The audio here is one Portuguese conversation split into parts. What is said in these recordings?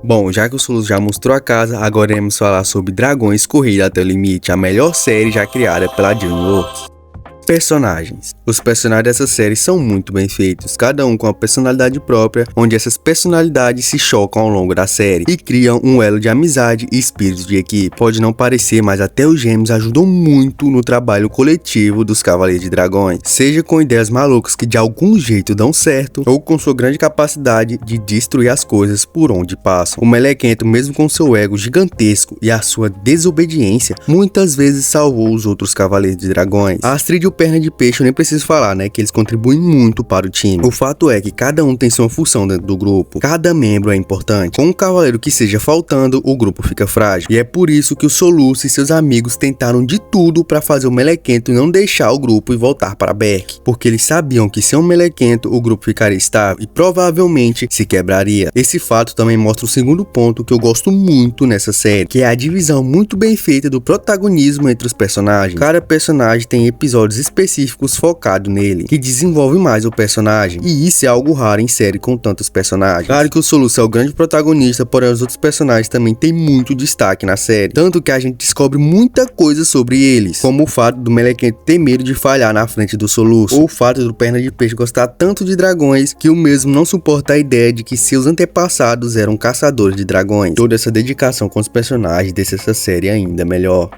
Bom, já que o Soluço já mostrou a casa, agora iremos falar sobre Dragões Corrida até o Limite, a melhor série já criada pela DreamWorks. Personagens. Os personagens dessa série são muito bem feitos, cada um com uma personalidade própria, onde essas personalidades se chocam ao longo da série e criam um elo de amizade e espírito de equipe. Pode não parecer, mas até os gêmeos ajudam muito no trabalho coletivo dos Cavaleiros de Dragões, seja com ideias malucas que de algum jeito dão certo, ou com sua grande capacidade de destruir as coisas por onde passam. O Melequento, mesmo com seu ego gigantesco e a sua desobediência, muitas vezes salvou os outros Cavaleiros de Dragões. A Astrid e o Perna de Peixe eu nem preciso falar, né, que eles contribuem muito para o time. O fato é que cada um tem sua função dentro do grupo, cada membro é importante. Com um cavaleiro que seja faltando, o grupo fica frágil, e é por isso que o Soluço e seus amigos tentaram de tudo para fazer o Melequento não deixar o grupo e voltar para Berk, porque eles sabiam que sem o Melequento o grupo ficaria estável e provavelmente se quebraria. Esse fato também mostra o segundo ponto que eu gosto muito nessa série, que é a divisão muito bem feita do protagonismo entre os personagens. Cada personagem tem episódios específicos focados nele, que desenvolve mais o personagem, e isso é algo raro em série com tantos personagens. Claro que o Soluço é o grande protagonista, porém os outros personagens também têm muito destaque na série, tanto que a gente descobre muita coisa sobre eles, como o fato do Melequento ter medo de falhar na frente do Soluço, ou o fato do Perna de Peixe gostar tanto de dragões que o mesmo não suporta a ideia de que seus antepassados eram caçadores de dragões. Toda essa dedicação com os personagens deixa essa série ainda melhor.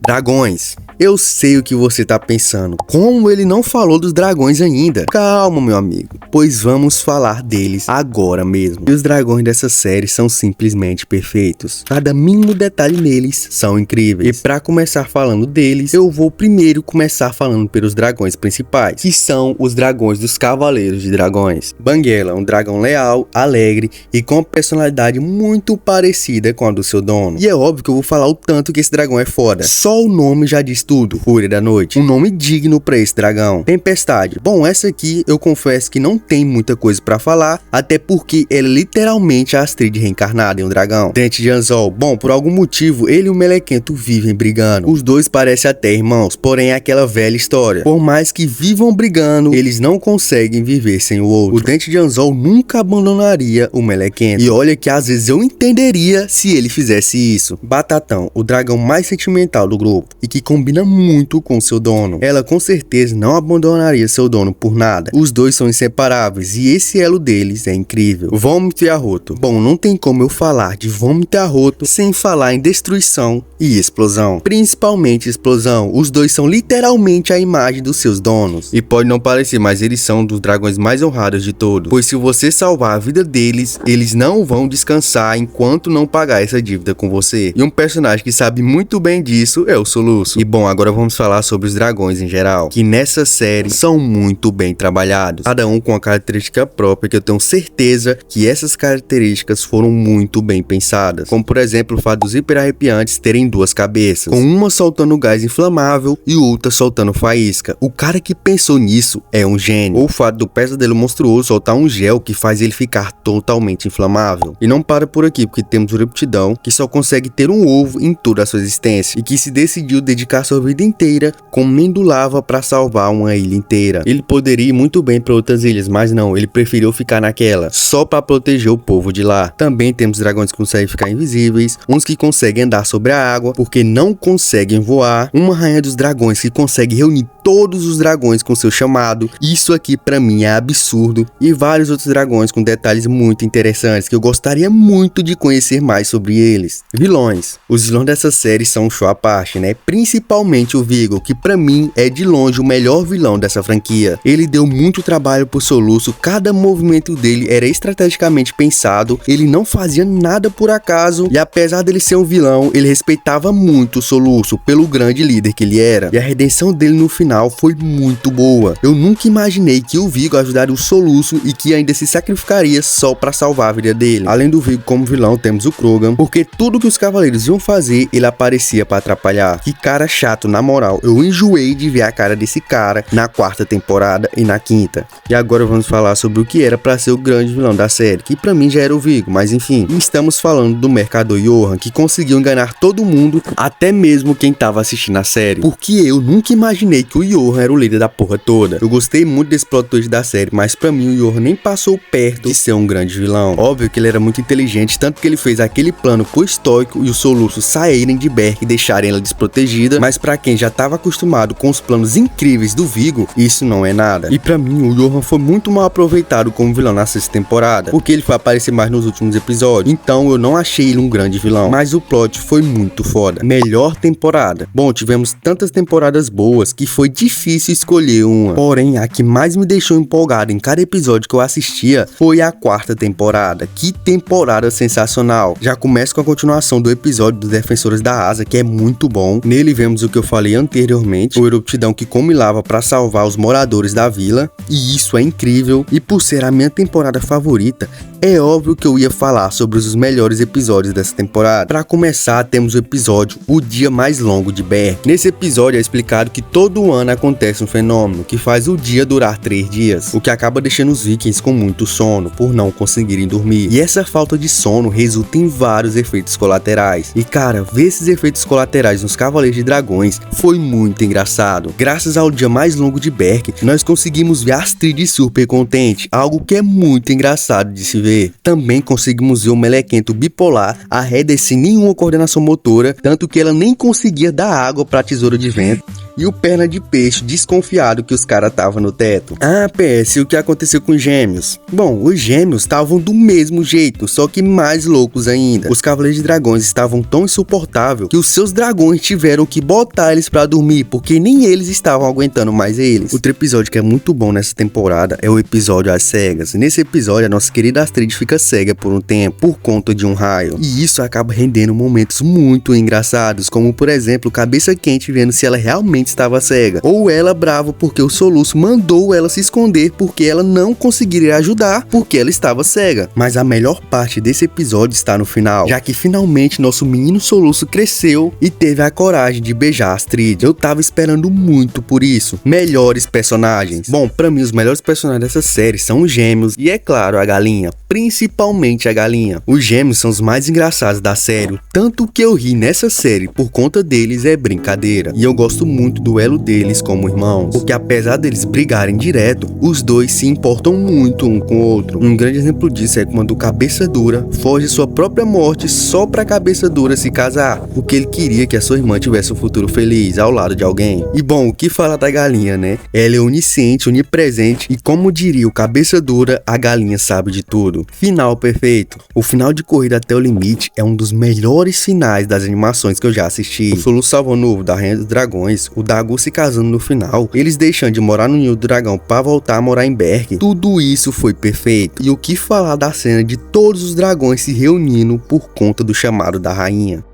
Dragões. Eu sei o que você tá pensando, como ele não falou dos dragões ainda? Calma, meu amigo, pois vamos falar deles agora mesmo. E os dragões dessa série são simplesmente perfeitos, cada mínimo detalhe neles são incríveis. E para começar falando deles, eu vou primeiro começar falando pelos dragões principais, que são os dragões dos Cavaleiros de Dragões. Banguela, um dragão leal, alegre e com uma personalidade muito parecida com a do seu dono. E é óbvio que eu vou falar o tanto que esse dragão é foda, só o nome já diz tudo. Fúria da Noite, um nome digno pra esse dragão. Tempestade. Bom, essa aqui eu confesso que não tem muita coisa pra falar, até porque ela é literalmente a Astrid reencarnada em um dragão. Dente de Anzol. Bom, por algum motivo ele e o Melequento vivem brigando. Os dois parecem até irmãos, porém é aquela velha história. Por mais que vivam brigando, eles não conseguem viver sem o outro. O Dente de Anzol nunca abandonaria o Melequento. E olha que às vezes eu entenderia se ele fizesse isso. Batatão, o dragão mais sentimental do grupo e que combina muito com seu dono. Ela com certeza não abandonaria seu dono por nada. Os dois são inseparáveis e esse elo deles é incrível. Vômito e Arroto. Bom, não tem como eu falar de Vômito e Arroto sem falar em destruição e explosão. Principalmente explosão. Os dois são literalmente a imagem dos seus donos. E pode não parecer, mas eles são dos dragões mais honrados de todos. Pois se você salvar a vida deles, eles não vão descansar enquanto não pagar essa dívida com você. E um personagem que sabe muito bem disso é o Soluço. E bom, agora vamos falar sobre os dragões em geral, que nessa série são muito bem trabalhados, cada um com uma característica própria, que eu tenho certeza que essas características foram muito bem pensadas, como por exemplo o fato dos hiper arrepiantes terem duas cabeças, com uma soltando gás inflamável e outra soltando faísca. O cara que pensou nisso é um gênio. Ou o fato do pesadelo monstruoso soltar um gel que faz ele ficar totalmente inflamável. E não para por aqui, porque temos o Reptidão, que só consegue ter um ovo em toda a sua existência, e que se decidiu dedicar sua vida inteira comendo lava para salvar uma ilha inteira. Ele poderia ir muito bem para outras ilhas, mas não, ele preferiu ficar naquela, só para proteger o povo de lá. Também temos dragões que conseguem ficar invisíveis, uns que conseguem andar sobre a água porque não conseguem voar, uma rainha dos dragões que consegue reunir todos os dragões com seu chamado, isso aqui pra mim é absurdo, e vários outros dragões com detalhes muito interessantes que eu gostaria muito de conhecer mais sobre eles. Vilões. Os vilões dessa série são um show à parte, né? Principalmente o Vigor, que pra mim é de longe o melhor vilão dessa franquia. Ele deu muito trabalho pro Soluço, cada movimento dele era estrategicamente pensado, ele não fazia nada por acaso, e apesar dele ser um vilão, ele respeitava muito o Soluço pelo grande líder que ele era, e a redenção dele no final foi muito boa. Eu nunca imaginei que o Vigor ajudaria o Soluço e que ainda se sacrificaria só pra salvar a vida dele. Além do Vigor como vilão, temos o Krogan, porque tudo que os cavaleiros iam fazer, ele aparecia pra atrapalhar. Que cara chato, na moral. Eu enjoei de ver a cara desse cara na quarta temporada e na quinta. E agora vamos falar sobre o que era pra ser o grande vilão da série, que pra mim já era o Vigor, mas enfim. Estamos falando do Mercador Johan, que conseguiu enganar todo mundo, até mesmo quem tava assistindo a série. Porque eu nunca imaginei que o Johan era o líder da porra toda. Eu gostei muito desse plot twist da série, mas pra mim o Johan nem passou perto de ser um grande vilão. Óbvio que ele era muito inteligente, tanto que ele fez aquele plano pro Stoico e os soluços saírem de Berk e deixarem ela desprotegida, mas pra quem já tava acostumado com os planos incríveis do Viggo, isso não é nada. E pra mim o Johan foi muito mal aproveitado como vilão na sexta temporada, porque ele foi aparecer mais nos últimos episódios, então eu não achei ele um grande vilão, mas o plot foi muito foda. Melhor temporada. Bom, tivemos tantas temporadas boas que foi difícil escolher uma, porém a que mais me deixou empolgado em cada episódio que eu assistia foi a quarta temporada. Que temporada sensacional. Já começa com a continuação do episódio dos Defensores da Asa, que é muito bom. Nele vemos o que eu falei anteriormente, o Eruptidão que come lava para salvar os moradores da vila, e isso é incrível. E por ser a minha temporada favorita, é óbvio que eu ia falar sobre os melhores episódios dessa temporada. Para começar, temos o episódio O Dia Mais Longo de Berk. Nesse episódio é explicado que todo ano acontece um fenômeno que faz o dia durar 3 dias, o que acaba deixando os vikings com muito sono, por não conseguirem dormir. E essa falta de sono resulta em vários efeitos colaterais. E cara, ver esses efeitos colaterais nos Cavaleiros de Dragões foi muito engraçado. Graças ao Dia Mais Longo de Berk, nós conseguimos ver Astrid super contente, algo que é muito engraçado de se ver. Também conseguimos ver o Melequento bipolar, a Heather sem nenhuma coordenação motora, tanto que ela nem conseguia dar água para a tesoura de vento. E o Perna de Peixe desconfiado que os caras estavam no teto. Ah, PS, o que aconteceu com os gêmeos? Bom, os gêmeos estavam do mesmo jeito, só que mais loucos ainda. Os Cavaleiros de Dragões estavam tão insuportáveis que os seus dragões tiveram que botar eles pra dormir, porque nem eles estavam aguentando mais eles. Outro episódio que é muito bom nessa temporada é o episódio As Cegas. Nesse episódio, a nossa querida Astrid fica cega por um tempo, por conta de um raio. E isso acaba rendendo momentos muito engraçados, como por exemplo, Cabeça Quente vendo se ela realmente estava cega, ou ela brava porque o Soluço mandou ela se esconder porque ela não conseguiria ajudar porque ela estava cega. Mas a melhor parte desse episódio está no final, já que finalmente nosso menino Soluço cresceu e teve a coragem de beijar Astrid. Eu tava esperando muito por isso. Melhores personagens. Bom, pra mim os melhores personagens dessa série são os gêmeos e é claro a galinha, principalmente a galinha. Os gêmeos são os mais engraçados da série, tanto que eu ri nessa série por conta deles é brincadeira. E eu gosto muito do duelo deles como irmãos, porque apesar deles brigarem direto, os dois se importam muito um com o outro. Um grande exemplo disso é quando o Cabeça Dura foge sua própria morte só pra Cabeça Dura se casar, porque ele queria que a sua irmã tivesse um futuro feliz ao lado de alguém. E bom, o que falar da galinha, né? Ela é onisciente, onipresente e como diria o Cabeça Dura, a galinha sabe de tudo. Final perfeito. O final de Corrida Até o Limite é um dos melhores finais das animações que eu já assisti. O Soluço salvando novo da Rainha dos Dragões, o Dagu se casando no final, eles deixando de morar no Ninho do Dragão para voltar a morar em Berk, tudo isso foi perfeito. E o que falar da cena de todos os dragões se reunindo por conta do chamado da rainha?